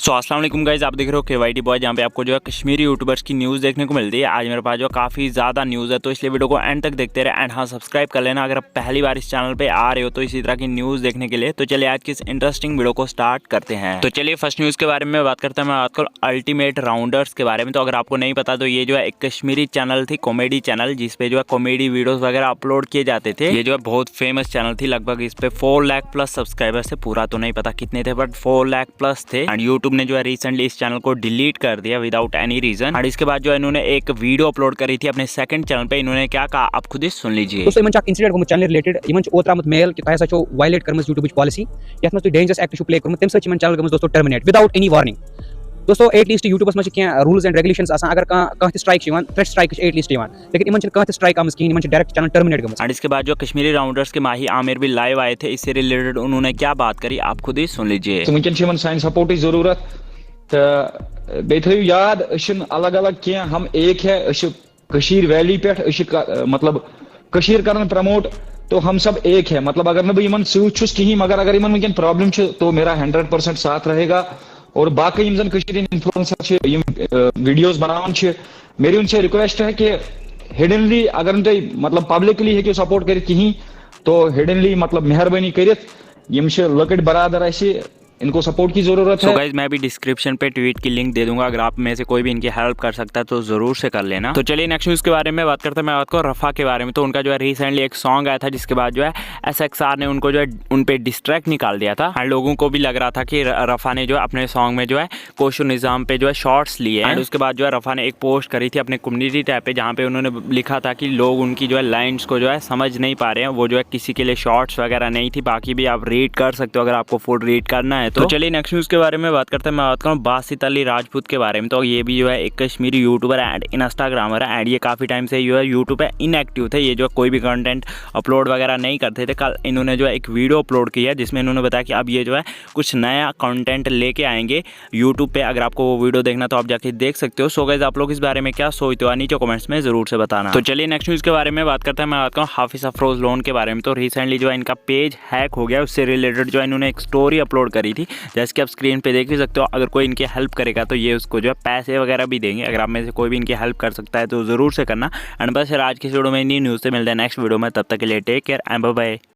सो अस्सलाम वालेकुम गाइस, आप देख रहे हो KYT बॉय, जहाँ पे आपको जो है कश्मीरी यूट्यूबर्स की न्यूज़ देखने को मिलती है। आज मेरे पास जो काफ़ी ज़्यादा न्यूज़ है, तो इसलिए वीडियो को एंड तक देखते रहे। एंड हाँ, सब्सक्राइब कर लेना अगर आप पहली बार इस चैनल पे आ रहे हो तो इसी तरह की न्यूज़ देखने के लिए। तो चलिए आज की इस इंटरेस्टिंग वीडियो को स्टार्ट करते हैं। तो चलिए फर्स्ट न्यूज़ के बारे में बात करते हैं। मैं बात करूँ अल्टीमेट राउंडर्स के बारे में। तो अगर आपको नहीं पता तो ये जो है एक कश्मीरी चैनल थी, कॉमेडी चैनल, जिसपे जो है कॉमेडी वीडियोज़ वगैरह अपलोड किए जाते थे। ये जो है बहुत फेमस चैनल थी, लगभग इस पे 4 लाख प्लस सब्सक्राइबर्स थे। पूरा तो नहीं पता कितने थे, बट 4 लाख प्लस थे। एंड यूट्यूब ने जो है रिसेंटली इस चैनल को डिलीट कर दिया विदाउट एनी रीजन। और इसके बाद जो इन्होंने एक वीडियो अपलोड करी थी अपने सेकंड चैनल पे। इन्होंने क्या कहा आप खुद ही सुन लीजिए। दोस्तों इमन इंसिडेंट गो चैनल रिलेटेड इमन ओत्रामत मेल कि तह सो वायलेट करम यूट्यूब पॉलिसी यथ मज डेंजरस एक्ट प्ले कर्म तम सम चैनल गम दोस्तों टर्मिनेट विदाउट एनी वार्निंग। दोस्तों एटलीस्ट यूट्यूबस मज क्या रूल्स एंड रेगुलेशंस आसान, अगर कह स्ट्राइक थ्रेट स्ट्राइक एटलीस्ट लेकिन इमन कह स्ट्राइक आम कहीं डायरेक्ट चैनल टर्मिनेट गम। और इसके बाद जो कश्मीरी राउंडर्स के माही आमिर भी लाइव आए थे, इससे रिलेटेड उन्होंने क्या बात करी आप खुद ही सुन लीजिए। वनकन सान सपोर्ट जरूरत तो बे थो याद अलग अलग क्या हम एक है वैली पे मतलब कर प्रमोट, तो हम सब एक है। मतलब अगर मैं इन सूस कहीं मगर अगर इन वनकन प्रॉब्लम तो मेरा 100% साथ रहेगा। और बाकी इन्फ्लुएंसर वीडियोस बनावन मेरी उनसे रिक्वेस्ट है कि हिडनली अगर तुम मतलब पब्लिकली हेकि सपोर्ट कर कहीं तो हिडनली मतलब मेहरबानी कर लकट बरादर ऐसे इनको सपोर्ट की जरूरत है। गाइस मैं भी डिस्क्रिप्शन पे ट्वीट की लिंक दे दूंगा, अगर आप में से कोई भी इनकी हेल्प कर सकता है तो जरूर से कर लेना। तो चलिए नेक्स्ट न्यूज़ के बारे में बात करते हैं। मैं बात करूँ रफ़ा के बारे में। तो उनका जो है रिसेंटली एक सॉन्ग आया था, जिसके बाद जो है SXR ने उनको जो है उन पे डिस्ट्रैक्ट निकाल दिया था। एंड लोगों को भी लग रहा था कि रफ़ा ने जो है अपने सॉन्ग में जो है कोशो निज़ाम पे जो है शॉर्ट्स लिए। एंड उसके बाद जो है रफ़ा ने एक पोस्ट करी थी अपने कम्युनिटी टैब पे, जहाँ पे उन्होंने लिखा था कि लोग उनकी जो है लाइन्स को जो है समझ नहीं पा रहे हैं। वो जो है किसी के लिए शॉर्ट्स वगैरह नहीं थी। बाकी भी आप रीड कर सकते हो अगर आपको फुल रीड करना है तो। चलिए नेक्स्ट न्यूज़ के बारे में बात करते हैं। मैं बात करूँ बासित अली राजपूत के बारे में। तो ये भी जो है एक कश्मीरी यूट्यूबर एंड इंस्टाग्रामर है। एंड ये काफ़ी टाइम से जो है यूट्यूब पे इनएक्टिव थे। ये जो कोई भी कंटेंट अपलोड वगैरह नहीं करते थे। कल इन्होंने जो है एक वीडियो अपलोड किया, जिसमें इन्होंने बताया कि अब ये जो है कुछ नया कंटेंट लेके आएंगे यूट्यूब पे। अगर आपको वो वीडियो देखना तो आप जाके देख सकते हो। सो गाइस आप लोग इस बारे में क्या सोचते हो नीचे कमेंट्स में जरूर से बताना। तो चलिए नेक्स्ट न्यूज़ के बारे में बात करते हैं। मैं बात करूँ हाफिज अफरोज लोन के बारे में। तो रिसेंटली जो है इनका पेज हैक हो गया, उससे रिलेटेड जो है इन्होंने एक स्टोरी अपलोड करी थी, जैसे कि आप स्क्रीन पे देख भी सकते हो। अगर कोई इनकी हेल्प करेगा तो ये उसको जो है पैसे वगैरह भी देंगे। अगर आप में से कोई भी इनकी हेल्प कर सकता है तो ज़रूर से करना। एंड बस आज की वीडियो में न्यू न्यूज़ से मिलते हैं नेक्स्ट वीडियो में। तब तक के लिए take care and bye bye.